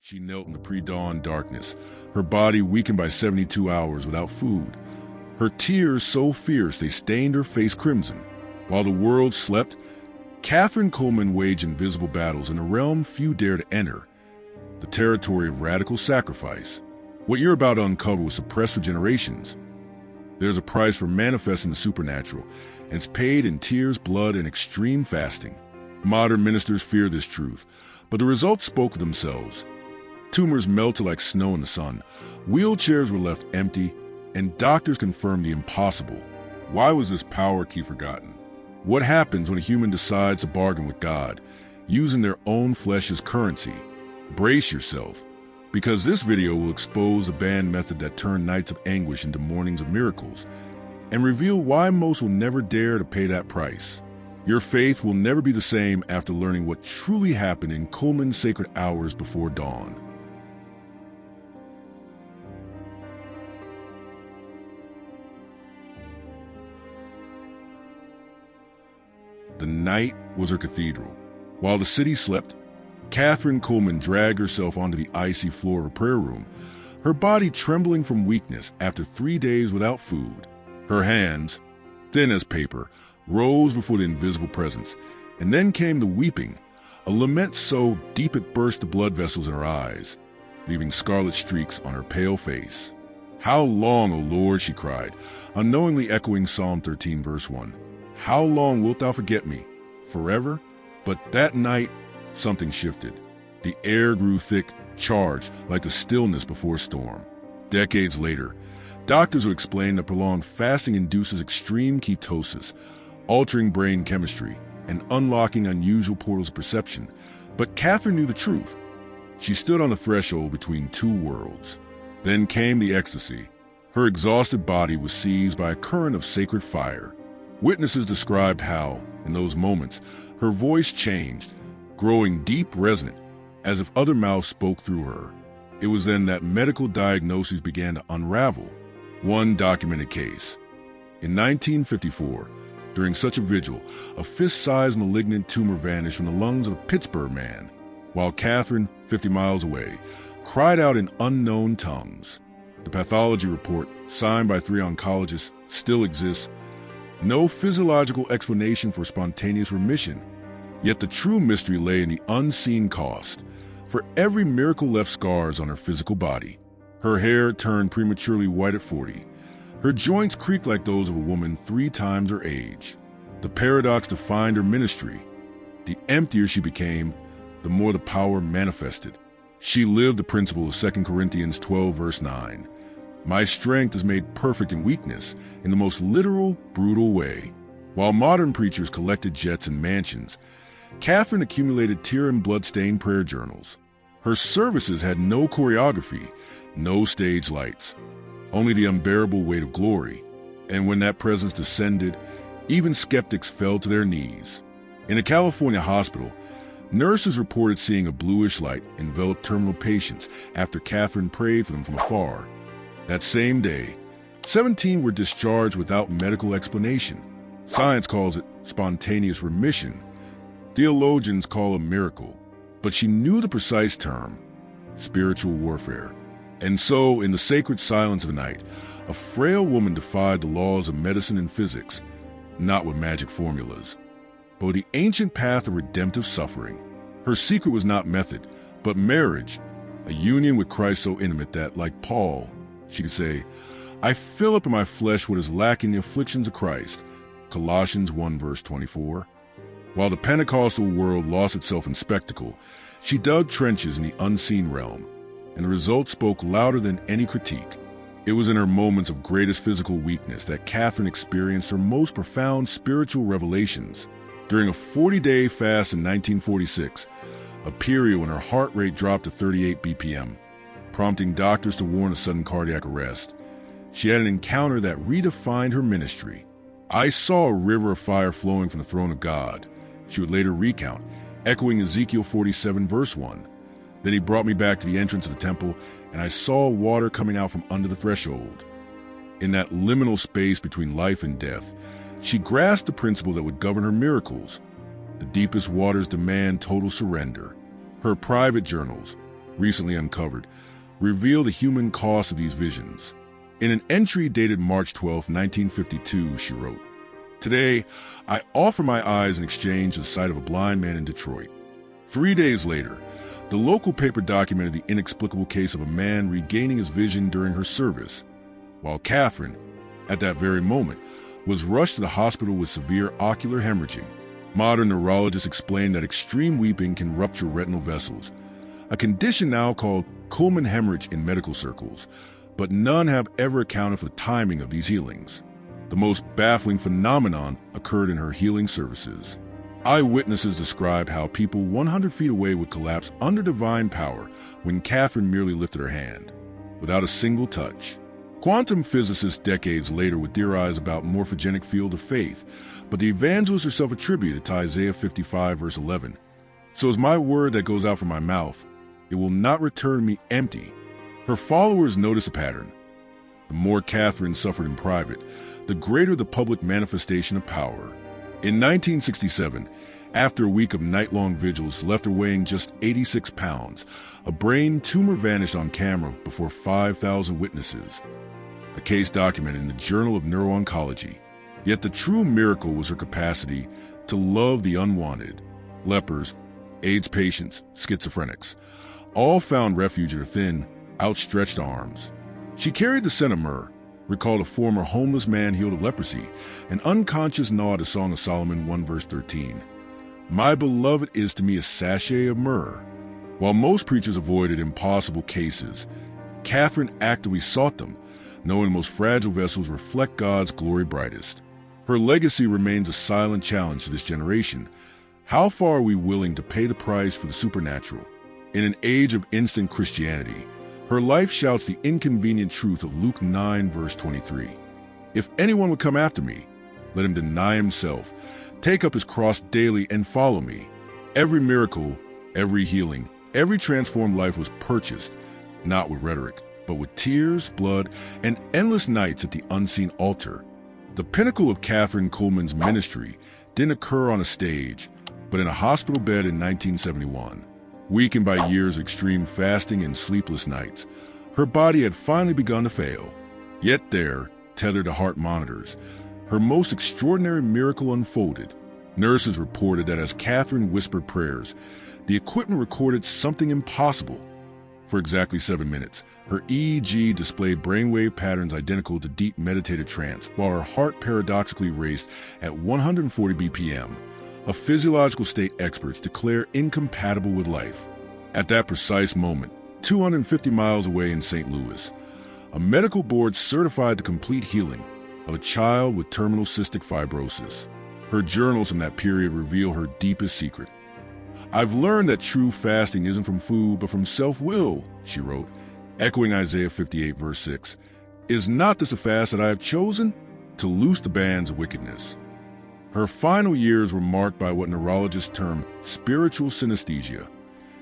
She knelt in the pre-dawn darkness, her body weakened by 72 hours without food. Her tears so fierce they stained her face crimson. While the world slept, Kathryn Kuhlman waged invisible battles in a realm few dare to enter, the territory of radical sacrifice. What you're about to uncover was suppressed for generations. There's a price for manifesting the supernatural, and it's paid in tears, blood, and extreme fasting. Modern ministers fear this truth, but the results spoke for themselves. Tumors melted like snow in the sun, wheelchairs were left empty, and doctors confirmed the impossible. Why was this power key forgotten? What happens when a human decides to bargain with God, using their own flesh as currency? Brace yourself, because this video will expose the banned method that turned nights of anguish into mornings of miracles, and reveal why most will never dare to pay that price. Your faith will never be the same after learning what truly happened in Kuhlman's sacred hours before dawn. The night was her cathedral. While the city slept, Kathryn Kuhlman dragged herself onto the icy floor of her prayer room, her body trembling from weakness after 3 days without food. Her hands, thin as paper, rose before the invisible presence, and then came the weeping, a lament so deep it burst the blood vessels in her eyes, leaving scarlet streaks on her pale face. "How long, O Lord," she cried, unknowingly echoing Psalm 13, verse 1. "How long wilt thou forget me? Forever?" But that night, something shifted. The air grew thick, charged, like the stillness before a storm. Decades later, doctors would explain that prolonged fasting induces extreme ketosis, altering brain chemistry and unlocking unusual portals of perception. But Kathryn knew the truth. She stood on the threshold between two worlds. Then came the ecstasy. Her exhausted body was seized by a current of sacred fire. Witnesses described how, in those moments, her voice changed, growing deep, resonant, as if other mouths spoke through her. It was then that medical diagnoses began to unravel. One documented case. In 1954, during such a vigil, a fist-sized malignant tumor vanished from the lungs of a Pittsburgh man, while Kathryn, 50 miles away, cried out in unknown tongues. The pathology report, signed by 3 oncologists, still exists. No physiological explanation for spontaneous remission. Yet the true mystery lay in the unseen cost. For every miracle left scars on her physical body. Her hair turned prematurely white at 40. Her joints creaked like those of a woman 3 times her age. The paradox defined her ministry. The emptier she became, the more the power manifested. She lived the principle of 2 Corinthians 12, verse 9. My strength is made perfect in weakness, in the most literal, brutal way. While modern preachers collected jets and mansions, Kathryn accumulated tear and blood-stained prayer journals. Her services had no choreography, no stage lights, only the unbearable weight of glory. And when that presence descended, even skeptics fell to their knees. In a California hospital, nurses reported seeing a bluish light envelop terminal patients after Kathryn prayed for them from afar. That same day, 17 were discharged without medical explanation. Science calls it spontaneous remission. Theologians call it a miracle. But she knew the precise term, spiritual warfare. And so, in the sacred silence of the night, a frail woman defied the laws of medicine and physics, not with magic formulas, but with the ancient path of redemptive suffering. Her secret was not method, but marriage, a union with Christ so intimate that, like Paul, she could say, I fill up in my flesh what is lacking in the afflictions of Christ, Colossians 1 verse 24. While the Pentecostal world lost itself in spectacle, she dug trenches in the unseen realm, and the results spoke louder than any critique. It was in her moments of greatest physical weakness that Kathryn experienced her most profound spiritual revelations. During a 40-day fast in 1946, a period when her heart rate dropped to 38 BPM, prompting doctors to warn of sudden cardiac arrest, she had an encounter that redefined her ministry. I saw a river of fire flowing from the throne of God, she would later recount, echoing Ezekiel 47 verse 1. Then he brought me back to the entrance of the temple, and I saw water coming out from under the threshold. In that liminal space between life and death, she grasped the principle that would govern her miracles. The deepest waters demand total surrender. Her private journals, recently uncovered, reveal the human cost of these visions. In an entry dated March 12, 1952, she wrote, "Today, I offer my eyes in exchange for the sight of a blind man in Detroit." 3 days later, the local paper documented the inexplicable case of a man regaining his vision during her service, while Kathryn, at that very moment, was rushed to the hospital with severe ocular hemorrhaging. Modern neurologists explain that extreme weeping can rupture retinal vessels, a condition now called Kuhlman hemorrhage in medical circles, but none have ever accounted for the timing of these healings. The most baffling phenomenon occurred in her healing services. Eyewitnesses describe how people 100 feet away would collapse under divine power when Kathryn merely lifted her hand, without a single touch. Quantum physicists decades later would theorize about morphogenic field of faith, but the evangelist herself attributed to Isaiah 55 verse 11. "So is my word that goes out from my mouth, it will not return to me empty." Her followers noticed a pattern. The more Kathryn suffered in private, the greater the public manifestation of power. In 1967, after a week of night-long vigils left her weighing just 86 pounds, a brain tumor vanished on camera before 5,000 witnesses. A case documented in the Journal of Neuro-Oncology. Yet the true miracle was her capacity to love the unwanted. Lepers, AIDS patients, schizophrenics, all found refuge in her thin, outstretched arms. She carried the scent of myrrh, recalled a former homeless man healed of leprosy, and unconscious gnawed a Song of Solomon 1 verse 13. "My beloved is to me a sachet of myrrh." While most preachers avoided impossible cases, Kathryn actively sought them, knowing the most fragile vessels reflect God's glory brightest. Her legacy remains a silent challenge to this generation. How far are we willing to pay the price for the supernatural? In an age of instant Christianity, her life shouts the inconvenient truth of Luke 9 verse 23. "If anyone would come after me, let him deny himself, take up his cross daily and follow me." Every miracle, every healing, every transformed life was purchased, not with rhetoric, but with tears, blood, and endless nights at the unseen altar. The pinnacle of Kathryn Kuhlman's ministry didn't occur on a stage, but in a hospital bed in 1971. Weakened by years of extreme fasting and sleepless nights, her body had finally begun to fail. Yet there, tethered to heart monitors, her most extraordinary miracle unfolded. Nurses reported that as Kathryn whispered prayers, the equipment recorded something impossible. For exactly 7 minutes, her EEG displayed brainwave patterns identical to deep meditative trance, while her heart paradoxically raced at 140 BPM, a physiological state experts declare incompatible with life. At that precise moment, 250 miles away in St. Louis, a medical board certified the complete healing of a child with terminal cystic fibrosis. Her journals from that period reveal her deepest secret. "I've learned that true fasting isn't from food, but from self-will," she wrote, echoing Isaiah 58 verse 6. "Is not this a fast that I have chosen? To loose the bands of wickedness." Her final years were marked by what neurologists term spiritual synesthesia.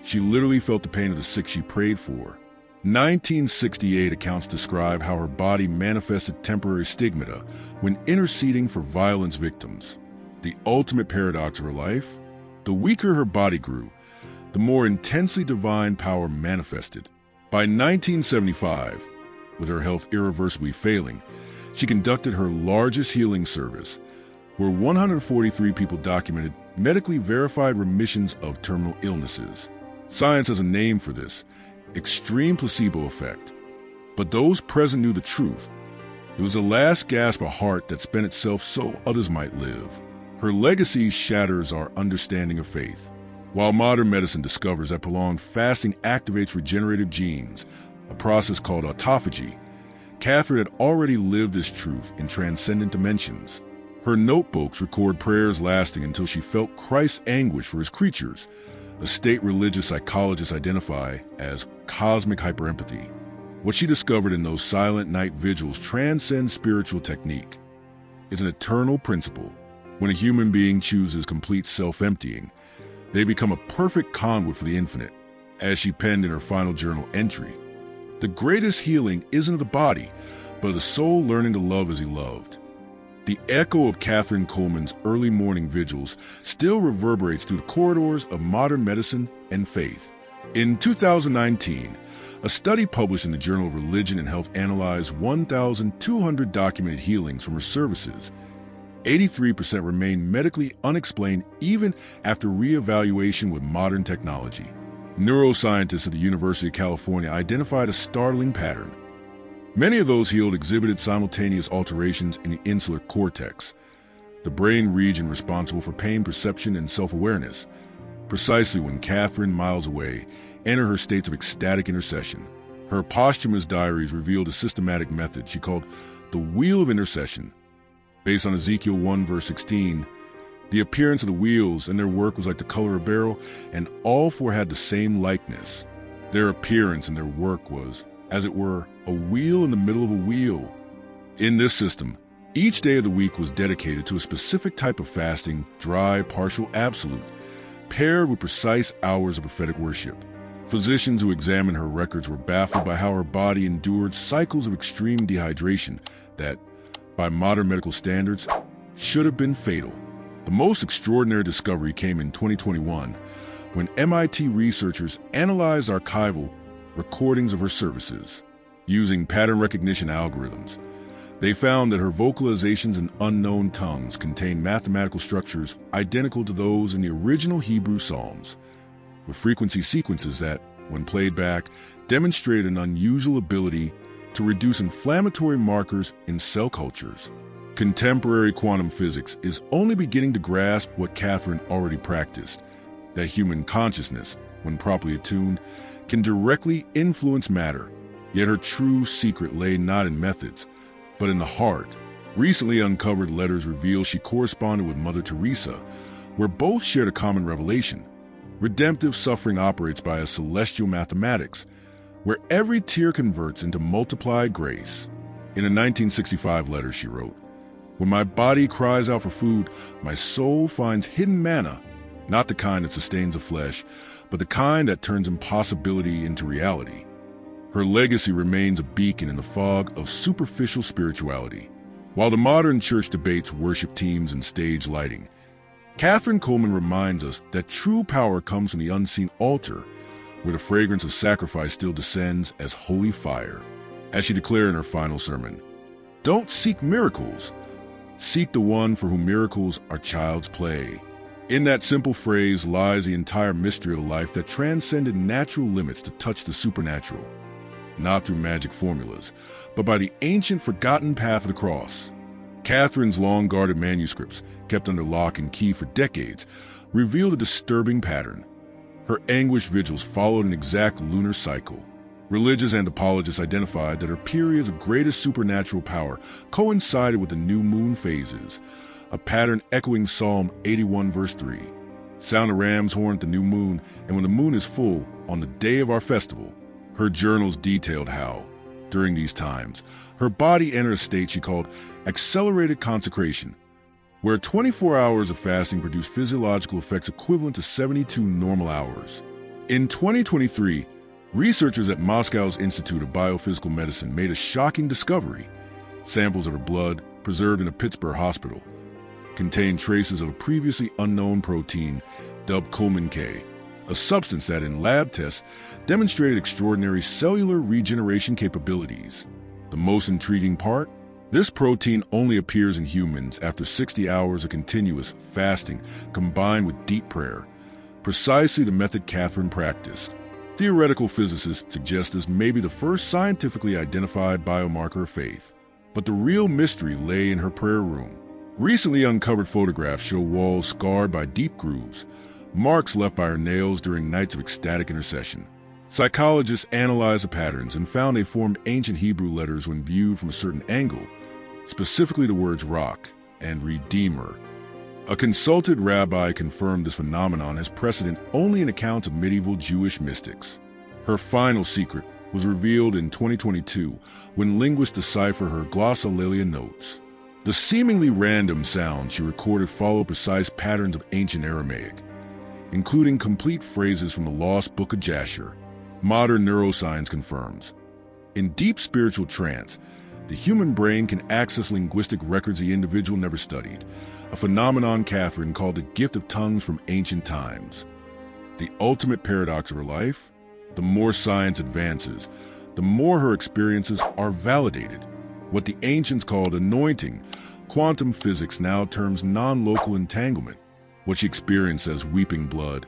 She literally felt the pain of the sick she prayed for. 1968 accounts describe how her body manifested temporary stigmata when interceding for violence victims. The ultimate paradox of her life? The weaker her body grew, the more intensely divine power manifested. By 1975, with her health irreversibly failing, she conducted her largest healing service, where 143 people documented medically verified remissions of terminal illnesses. Science has a name for this: extreme placebo effect. But those present knew the truth. It was the last gasp of heart that spent itself so others might live. Her legacy shatters our understanding of faith. While modern medicine discovers that prolonged fasting activates regenerative genes, a process called autophagy, Kathryn had already lived this truth in transcendent dimensions. Her notebooks record prayers lasting until she felt Christ's anguish for his creatures, a state religious psychologists identify as cosmic hyperempathy. What she discovered in those silent night vigils transcends spiritual technique. It's an eternal principle. When a human being chooses complete self-emptying, they become a perfect conduit for the infinite, as she penned in her final journal entry. The greatest healing isn't of the body, but of the soul learning to love as he loved. The echo of Kathryn Kuhlman's early morning vigils still reverberates through the corridors of modern medicine and faith. In 2019, a study published in the Journal of Religion and Health analyzed 1,200 documented healings from her services. 83% remain medically unexplained even after reevaluation with modern technology. Neuroscientists at the University of California identified a startling pattern. Many of those healed exhibited simultaneous alterations in the insular cortex, the brain region responsible for pain perception and self-awareness, precisely when Kathryn, miles away, entered her states of ecstatic intercession. Her posthumous diaries revealed a systematic method she called the Wheel of Intercession. Based on Ezekiel 1 verse 16, the appearance of the wheels and their work was like the color of beryl, and all four had the same likeness. Their appearance and their work was, as it were, a wheel in the middle of a wheel. In this system, each day of the week was dedicated to a specific type of fasting, dry, partial, absolute, paired with precise hours of prophetic worship. Physicians who examined her records were baffled by how her body endured cycles of extreme dehydration that, by modern medical standards, should have been fatal. The most extraordinary discovery came in 2021 when MIT researchers analyzed archival recordings of her services. Using pattern recognition algorithms, they found that her vocalizations in unknown tongues contained mathematical structures identical to those in the original Hebrew Psalms, with frequency sequences that, when played back, demonstrated an unusual ability to reduce inflammatory markers in cell cultures. Contemporary quantum physics is only beginning to grasp what Kathryn already practiced, that human consciousness, when properly attuned, can directly influence matter. Yet her true secret lay not in methods, but in the heart. Recently uncovered letters reveal she corresponded with Mother Teresa, where both shared a common revelation. Redemptive suffering operates by a celestial mathematics, where every tear converts into multiplied grace. In a 1965 letter she wrote, "When my body cries out for food, my soul finds hidden manna, not the kind that sustains the flesh, but the kind that turns impossibility into reality." Her legacy remains a beacon in the fog of superficial spirituality. While the modern church debates worship teams and stage lighting, Kathryn Kuhlman reminds us that true power comes from the unseen altar, where the fragrance of sacrifice still descends as holy fire. As she declared in her final sermon, "Don't seek miracles. Seek the one for whom miracles are child's play." In that simple phrase lies the entire mystery of a life that transcended natural limits to touch the supernatural. Not through magic formulas, but by the ancient forgotten path of the cross. Kathryn's long-guarded manuscripts, kept under lock and key for decades, revealed a disturbing pattern. Her anguished vigils followed an exact lunar cycle. Religious anthropologists identified that her periods of greatest supernatural power coincided with the new moon phases, a pattern echoing Psalm 81 verse 3. Sound a ram's horn at the new moon, and when the moon is full, on the day of our festival. Her journals detailed how, during these times, her body entered a state she called accelerated consecration, where 24 hours of fasting produced physiological effects equivalent to 72 normal hours. In 2023, researchers at Moscow's Institute of Biophysical Medicine made a shocking discovery. Samples of her blood, preserved in a Pittsburgh hospital, contained traces of a previously unknown protein dubbed Kuhlman K, a substance that in lab tests demonstrated extraordinary cellular regeneration capabilities. The most intriguing part? This protein only appears in humans after 60 hours of continuous fasting combined with deep prayer, precisely the method Kathryn practiced. Theoretical physicists suggest this may be the first scientifically identified biomarker of faith. But the real mystery lay in her prayer room. Recently uncovered photographs show walls scarred by deep grooves, marks left by her nails during nights of ecstatic intercession. Psychologists analyzed the patterns and found they formed ancient Hebrew letters when viewed from a certain angle, specifically the words rock and redeemer. A consulted rabbi confirmed this phenomenon has precedent only in accounts of medieval Jewish mystics. Her final secret was revealed in 2022 when linguists deciphered her glossolalia notes. The seemingly random sounds she recorded followed precise patterns of ancient Aramaic, including complete phrases from the lost Book of Jasher. Modern neuroscience confirms, in deep spiritual trance, the human brain can access linguistic records the individual never studied, a phenomenon Kathryn called the gift of tongues from ancient times. The ultimate paradox of her life? The more science advances, the more her experiences are validated. What the ancients called anointing, quantum physics now terms non-local entanglement, what she experienced as weeping blood.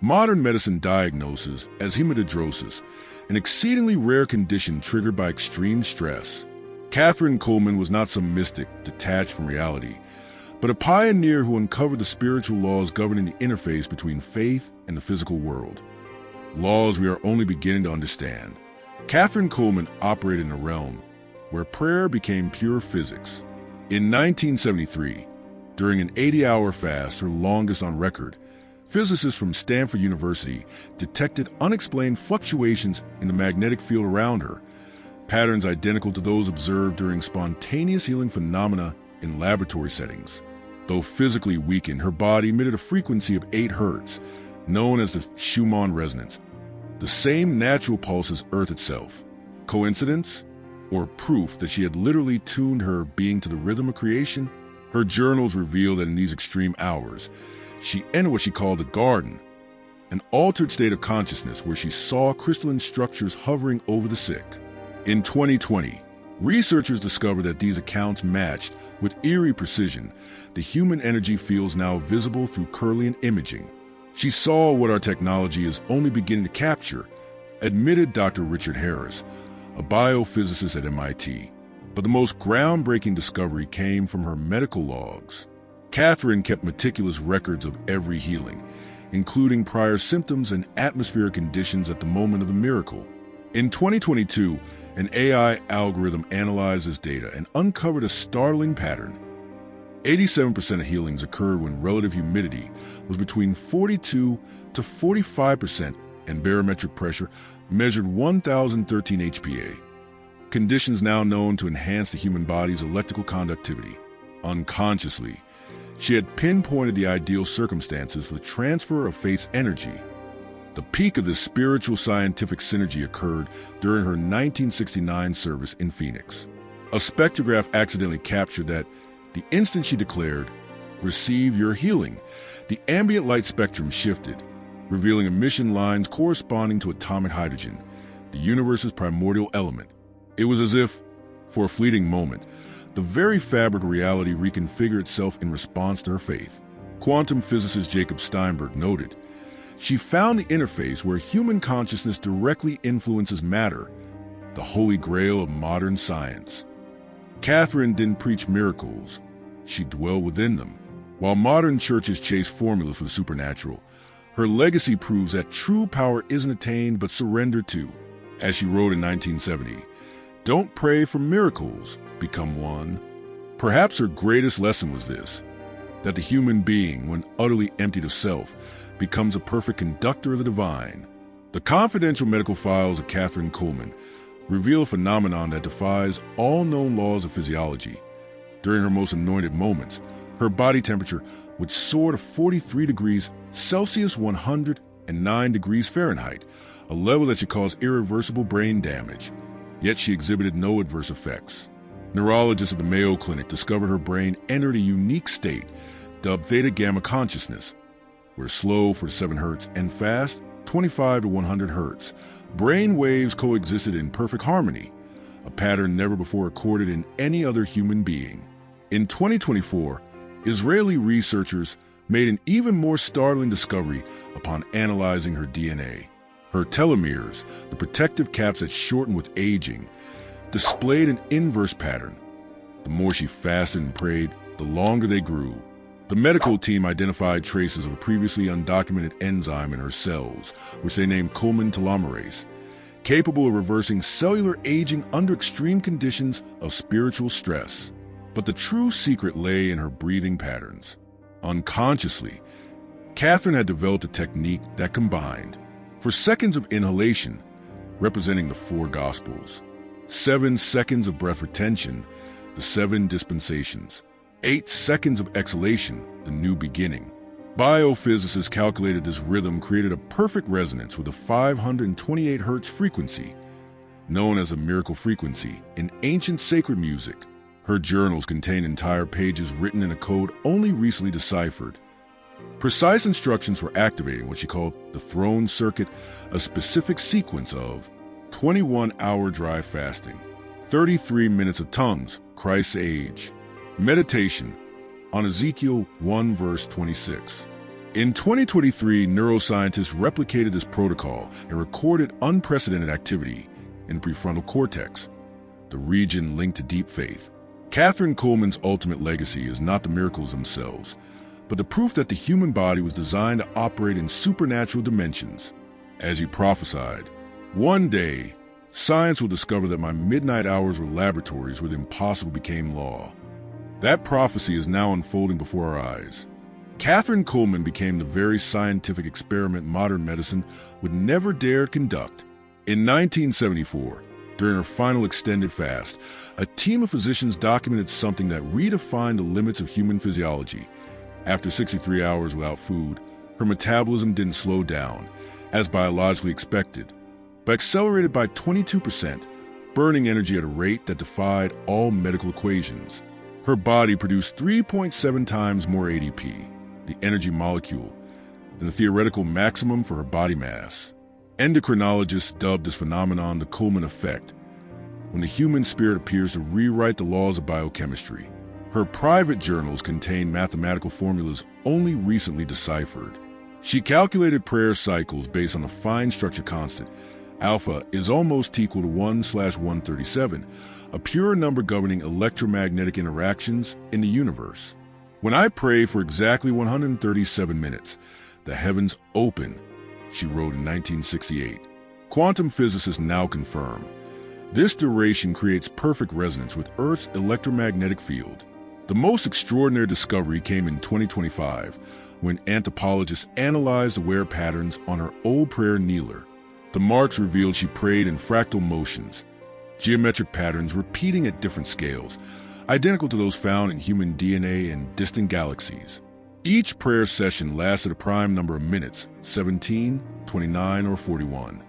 Modern medicine diagnoses as hematidrosis, an exceedingly rare condition triggered by extreme stress. Kathryn Kuhlman was not some mystic detached from reality, but a pioneer who uncovered the spiritual laws governing the interface between faith and the physical world. Laws we are only beginning to understand. Kathryn Kuhlman operated in a realm where prayer became pure physics. In 1973, during an 80-hour fast, her longest on record, physicists from Stanford University detected unexplained fluctuations in the magnetic field around her, patterns identical to those observed during spontaneous healing phenomena in laboratory settings. Though physically weakened, her body emitted a frequency of 8 Hz, known as the Schumann resonance, the same natural pulse as Earth itself. Coincidence? Or proof that she had literally tuned her being to the rhythm of creation? Her journals reveal that in these extreme hours, she entered what she called the garden, an altered state of consciousness where she saw crystalline structures hovering over the sick. In 2020, researchers discovered that these accounts matched, with eerie precision, the human energy fields now visible through Kirlian imaging. She saw what our technology is only beginning to capture, admitted Dr. Richard Harris, a biophysicist at MIT. But the most groundbreaking discovery came from her medical logs. Kathryn kept meticulous records of every healing, including prior symptoms and atmospheric conditions at the moment of the miracle. In 2022, an AI algorithm analyzed this data and uncovered a startling pattern. 87% of healings occurred when relative humidity was between 42 to 45% and barometric pressure measured 1,013 HPA, conditions now known to enhance the human body's electrical conductivity. Unconsciously, she had pinpointed the ideal circumstances for the transfer of faith's energy. The peak of this spiritual scientific synergy occurred during her 1969 service in Phoenix. A spectrograph accidentally captured that the instant she declared, "Receive your healing," the ambient light spectrum shifted, revealing emission lines corresponding to atomic hydrogen, the universe's primordial element. It was as if, for a fleeting moment, the very fabric of reality reconfigured itself in response to her faith. Quantum physicist Jacob Steinberg noted, "She found the interface where human consciousness directly influences matter, the holy grail of modern science." Kathryn didn't preach miracles, she dwelled within them. While modern churches chase formulas for the supernatural, her legacy proves that true power isn't attained but surrendered to. As she wrote in 1970, "Don't pray for miracles, become one." Perhaps her greatest lesson was this, that the human being, when utterly emptied of self, becomes a perfect conductor of the divine. The confidential medical files of Kathryn Kuhlman reveal a phenomenon that defies all known laws of physiology. During her most anointed moments, her body temperature would soar to 43 degrees Celsius, 109 degrees Fahrenheit, a level that should cause irreversible brain damage. Yet she exhibited no adverse effects. Neurologists at the Mayo Clinic discovered her brain entered a unique state, dubbed theta-gamma consciousness, where slow for 7 Hz and fast 25 to 100 Hz. Brain waves coexisted in perfect harmony, a pattern never before recorded in any other human being. In 2024, Israeli researchers made an even more startling discovery upon analyzing her DNA. Her telomeres, the protective caps that shorten with aging, displayed an inverse pattern. The more she fasted and prayed, the longer they grew. The medical team identified traces of a previously undocumented enzyme in her cells, which they named Kuhlman telomerase, capable of reversing cellular aging under extreme conditions of spiritual stress. But the true secret lay in her breathing patterns. Unconsciously, Kathryn had developed a technique that combined, for seconds of inhalation, representing the 4 Gospels, 7 seconds of breath retention, the 7 dispensations, 8 seconds of exhalation, the new beginning. Biophysicists calculated this rhythm created a perfect resonance with a 528 Hz frequency, known as a miracle frequency, in ancient sacred music. Her journals contain entire pages written in a code only recently deciphered. Precise instructions for activating what she called the throne circuit, a specific sequence of 21-hour dry fasting, 33 minutes of tongues, Christ's age, meditation on Ezekiel 1 verse 26. In 2023, neuroscientists replicated this protocol and recorded unprecedented activity in the prefrontal cortex, the region linked to deep faith. Kathryn Kuhlman's ultimate legacy is not the miracles themselves, but the proof that the human body was designed to operate in supernatural dimensions. As he prophesied, one day, science will discover that my midnight hours were laboratories where the impossible became law. That prophecy is now unfolding before our eyes. Kathryn Kuhlman became the very scientific experiment modern medicine would never dare conduct. In 1974, during her final extended fast, a team of physicians documented something that redefined the limits of human physiology. After 63 hours without food, her metabolism didn't slow down, as biologically expected, but accelerated by 22%, burning energy at a rate that defied all medical equations. Her body produced 3.7 times more ADP, the energy molecule, than the theoretical maximum for her body mass. Endocrinologists dubbed this phenomenon the Kuhlman effect, when the human spirit appears to rewrite the laws of biochemistry. Her private journals contain mathematical formulas only recently deciphered. She calculated prayer cycles based on a fine structure constant. Alpha is almost equal to 1/137, a pure number governing electromagnetic interactions in the universe. When I pray for exactly 137 minutes, the heavens open, she wrote in 1968. Quantum physicists now confirm this duration creates perfect resonance with Earth's electromagnetic field. The most extraordinary discovery came in 2025, when anthropologists analyzed the wear patterns on her old prayer kneeler. The marks revealed she prayed in fractal motions, geometric patterns repeating at different scales, identical to those found in human DNA in distant galaxies. Each prayer session lasted a prime number of minutes, 17, 29, or 41.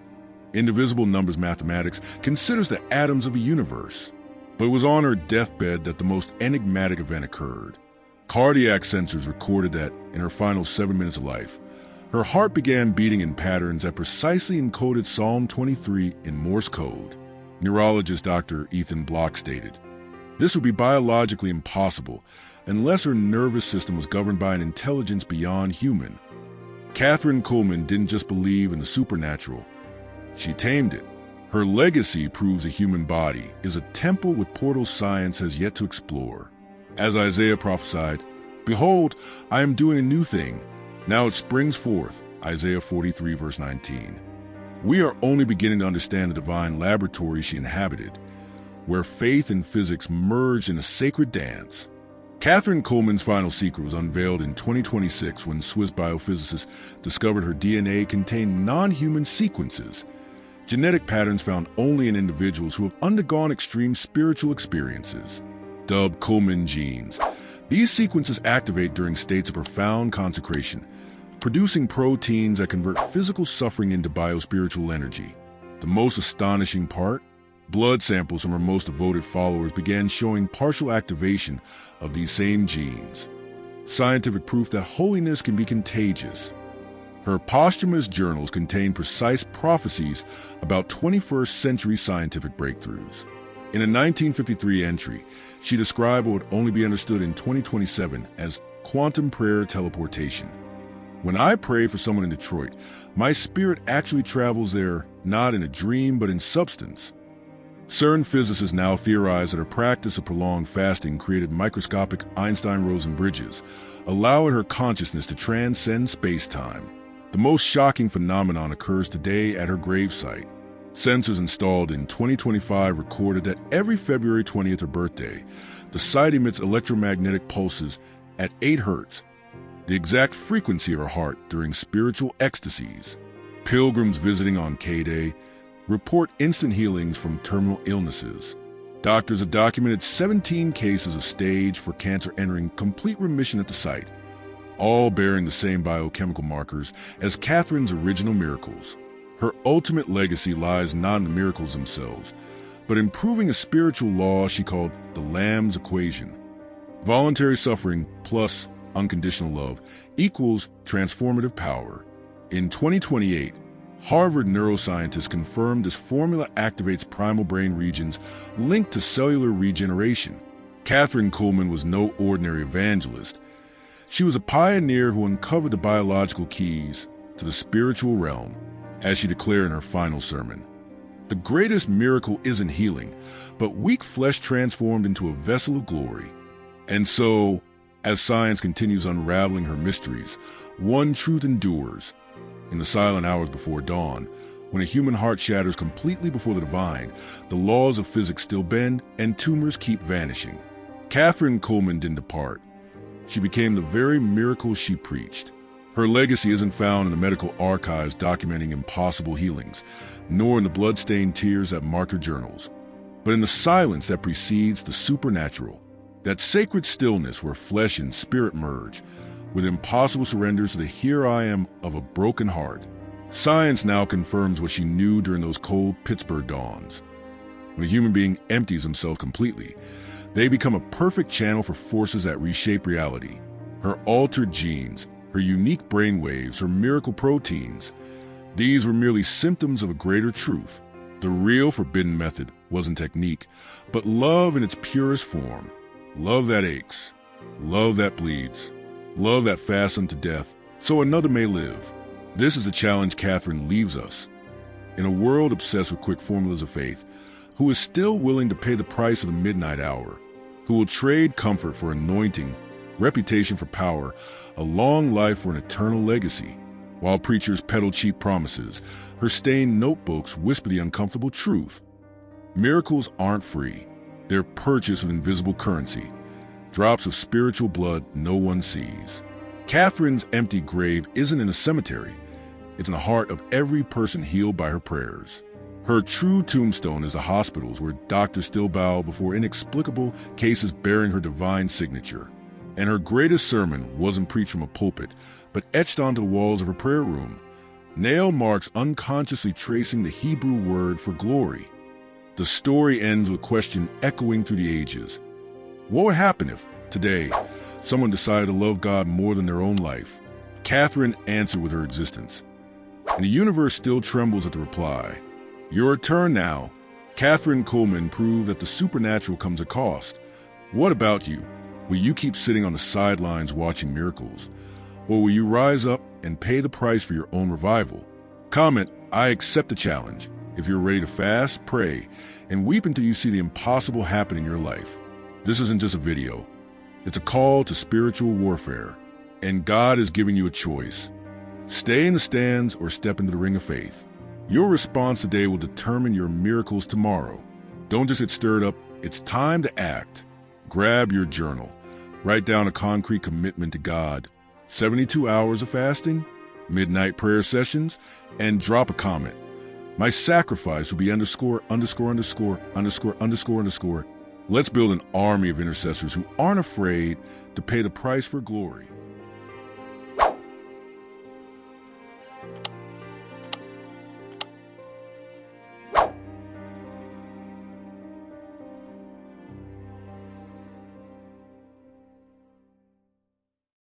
Indivisible numbers mathematics considers the atoms of a universe. But it was on her deathbed that the most enigmatic event occurred. Cardiac sensors recorded that, in her final 7 minutes of life, her heart began beating in patterns that precisely encoded Psalm 23 in Morse code. Neurologist Dr. Ethan Block stated, "This would be biologically impossible unless her nervous system was governed by an intelligence beyond human." Kathryn Kuhlman didn't just believe in the supernatural, she tamed it. Her legacy proves the human body is a temple with portals science has yet to explore. As Isaiah prophesied, "Behold, I am doing a new thing. Now it springs forth," Isaiah 43 verse 19. We are only beginning to understand the divine laboratory she inhabited, where faith and physics merged in a sacred dance. Kathryn Kuhlman's final secret was unveiled in 2026 when Swiss biophysicists discovered her DNA contained non-human sequences, genetic patterns found only in individuals who have undergone extreme spiritual experiences. Dubbed Kuhlman genes, these sequences activate during states of profound consecration, producing proteins that convert physical suffering into biospiritual energy. The most astonishing part? Blood samples from her most devoted followers began showing partial activation of these same genes. Scientific proof that holiness can be contagious. Her posthumous journals contain precise prophecies about 21st century scientific breakthroughs. In a 1953 entry, she described what would only be understood in 2027 as quantum prayer teleportation. "When I pray for someone in Detroit, my spirit actually travels there, not in a dream but in substance." CERN physicists now theorize that her practice of prolonged fasting created microscopic Einstein-Rosen bridges, allowing her consciousness to transcend space-time. The most shocking phenomenon occurs today at her gravesite. Sensors installed in 2025 recorded that every February 20th, her birthday, the site emits electromagnetic pulses at 8 Hz, the exact frequency of her heart during spiritual ecstasies. Pilgrims visiting on K-Day report instant healings from terminal illnesses. Doctors have documented 17 cases of stage 4 cancer entering complete remission at the site, all bearing the same biochemical markers as Kathryn's original miracles. Her ultimate legacy lies not in the miracles themselves, but in proving a spiritual law she called the Lamb's equation. Voluntary suffering plus unconditional love equals transformative power. In 2028, Harvard neuroscientists confirmed this formula activates primal brain regions linked to cellular regeneration. Kathryn Kuhlman was no ordinary evangelist. She was a pioneer who uncovered the biological keys to the spiritual realm, as she declared in her final sermon. The greatest miracle isn't healing, but weak flesh transformed into a vessel of glory. And so, as science continues unraveling her mysteries, one truth endures. In the silent hours before dawn, when a human heart shatters completely before the divine, the laws of physics still bend and tumors keep vanishing. Kathryn Kuhlman didn't depart. She became the very miracle she preached. Her legacy isn't found in the medical archives documenting impossible healings, nor in the blood-stained tears that mark her journals, but in the silence that precedes the supernatural, that sacred stillness where flesh and spirit merge, with impossible surrenders to the here I am of a broken heart. Science now confirms what she knew during those cold Pittsburgh dawns. When a human being empties himself completely, they become a perfect channel for forces that reshape reality. Her altered genes, her unique brainwaves, her miracle proteins, these were merely symptoms of a greater truth. The real forbidden method wasn't technique, but love in its purest form. Love that aches, love that bleeds, love that fasts unto death, so another may live. This is a challenge Kathryn leaves us. In a world obsessed with quick formulas of faith, who is still willing to pay the price of the midnight hour, who will trade comfort for anointing, reputation for power, a long life for an eternal legacy. While preachers peddle cheap promises, her stained notebooks whisper the uncomfortable truth. Miracles aren't free. They're purchased with invisible currency, drops of spiritual blood no one sees. Kathryn's empty grave isn't in a cemetery. It's in the heart of every person healed by her prayers. Her true tombstone is the hospitals where doctors still bow before inexplicable cases bearing her divine signature. And her greatest sermon wasn't preached from a pulpit, but etched onto the walls of her prayer room. Nail marks unconsciously tracing the Hebrew word for glory. The story ends with a question echoing through the ages. What would happen if, today, someone decided to love God more than their own life? Kathryn answered with her existence. And the universe still trembles at the reply. Your turn now. Kathryn Kuhlman proved that the supernatural comes at cost. What about you? Will you keep sitting on the sidelines watching miracles? Or will you rise up and pay the price for your own revival? Comment, I accept the challenge. If you're ready to fast, pray, and weep until you see the impossible happen in your life. This isn't just a video. It's a call to spiritual warfare. And God is giving you a choice. Stay in the stands or step into the ring of faith. Your response today will determine your miracles tomorrow. Don't just get stirred up. It's time to act. Grab your journal. Write down a concrete commitment to God. 72 hours of fasting, midnight prayer sessions, and drop a comment. My sacrifice will be _________. Let's build an army of intercessors who aren't afraid to pay the price for glory.